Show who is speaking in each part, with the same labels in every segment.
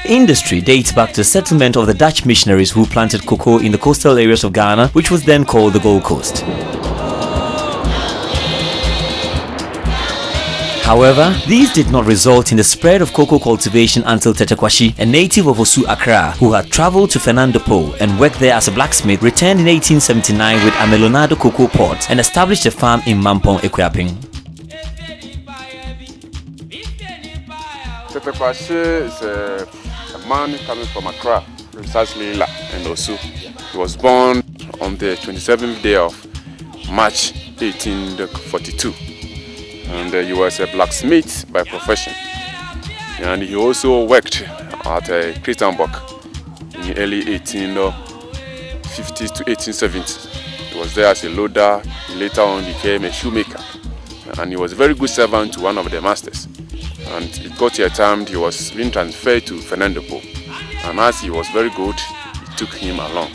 Speaker 1: industry dates back to the settlement of the Dutch missionaries who planted cocoa in the coastal areas of Ghana, which was then called the Gold Coast. However, these did not result in the spread of cocoa cultivation until Tete Kwashi, a native of Osu Accra, who had travelled to Fernando Po and worked there as a blacksmith, returned in 1879 with Amelonado cocoa pods and established a farm in Mampong, Equiaping.
Speaker 2: Tete Kwashi is a man coming from Accra, precisely La and Osu. He was born on the 27th day of March 1842. And he was a blacksmith by profession. And he also worked at Christianborg in the early 1850s to 1870s. He was there as a loader. He later on became a shoemaker. And he was a very good servant to one of the masters. And it got to a time he was being transferred to Fernando Po. And as he was very good, he took him along.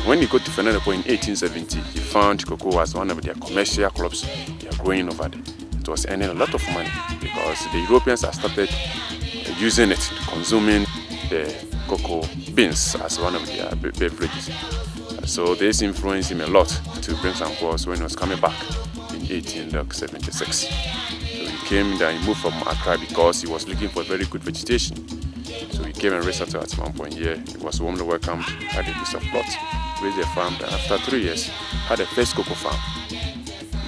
Speaker 2: When he got to Fernando Po in 1870, he found cocoa as one of their commercial crops they are growing over there. It was earning a lot of money because the Europeans had started using it, consuming the cocoa beans as one of their beverages. So this influenced him a lot to bring some crops when he was coming back in 1876. So he came and he moved from Accra because he was looking for very good vegetation. So he came and resettled at one point here. He was warmly welcomed, had a piece of plot, raised a farm, and after 3 years had a first cocoa farm.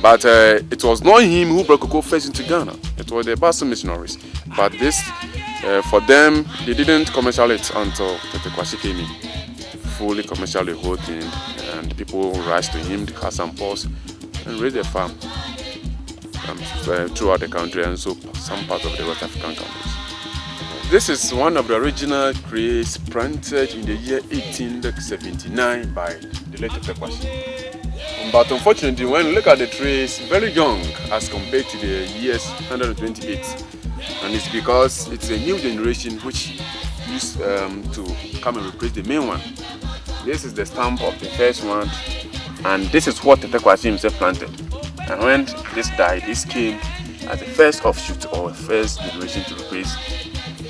Speaker 2: But it was not him who brought cocoa first into Ghana. It was the Basel missionaries. But this, for them, they didn't commercial it until Tete Kwashi came in. Fully commercial the whole thing, and people rushed to him to have some pause and raise a farm throughout the country and so some parts of the West African countries. This is one of the original trees planted in the year 1879 by the late Tete Kwashi. But unfortunately, when you look at the tree, it's very young as compared to the years 128. And it's because it's a new generation which used to come and replace the main one. This is the stamp of the first one, and this is what Tete Kwashi himself planted. And when this died, this came as the first offshoot or first generation to replace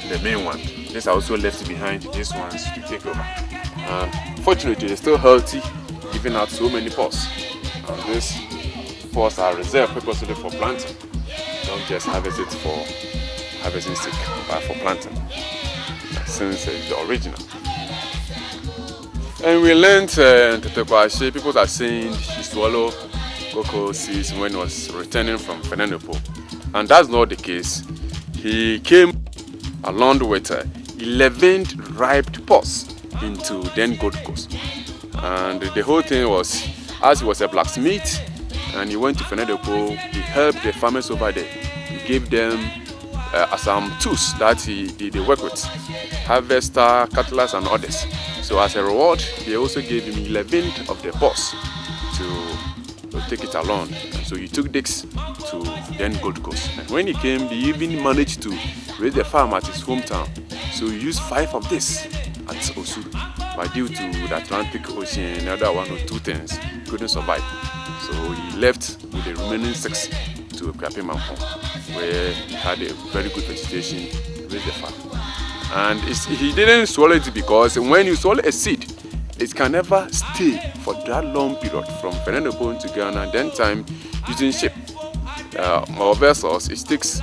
Speaker 2: the main one. This also left behind these ones to take over. And fortunately, they're still healthy, giving out so many pods. And these pods are reserved purposely for planting. Don't just harvest it for harvesting sake, but for planting, since it's the original. And we learned Tete Kwashi, people are saying he swallowed cocoa seeds when he was returning from Fernando Po. And that's not the case. He came along with 11 ripe pods into then Gold Coast. And the whole thing was, as he was a blacksmith and he went to Fernando Po, he helped the farmers over there. He gave them some tools that they work with, harvester, cutlass and others. So as a reward, they also gave him 11 of the pods to take it along. And so he took this to then Gold Coast. And when he came, he even managed to raise the farm at his hometown. So he used 5 of this at Osu. But due to the Atlantic Ocean and another 1 or 2 things, he couldn't survive. So he left with the remaining 6 to Mampong, where he had a very good vegetation, raised the farm. And he didn't swallow it because when you swallow a seed, it can never stay for that long period from Fernando Po to Ghana. And then time using ship or vessels, it takes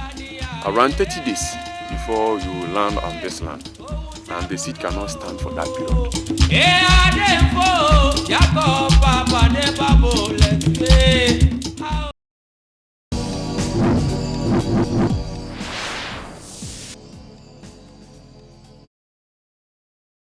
Speaker 2: around 30 days before you land on this land. And the seed cannot stand for that period.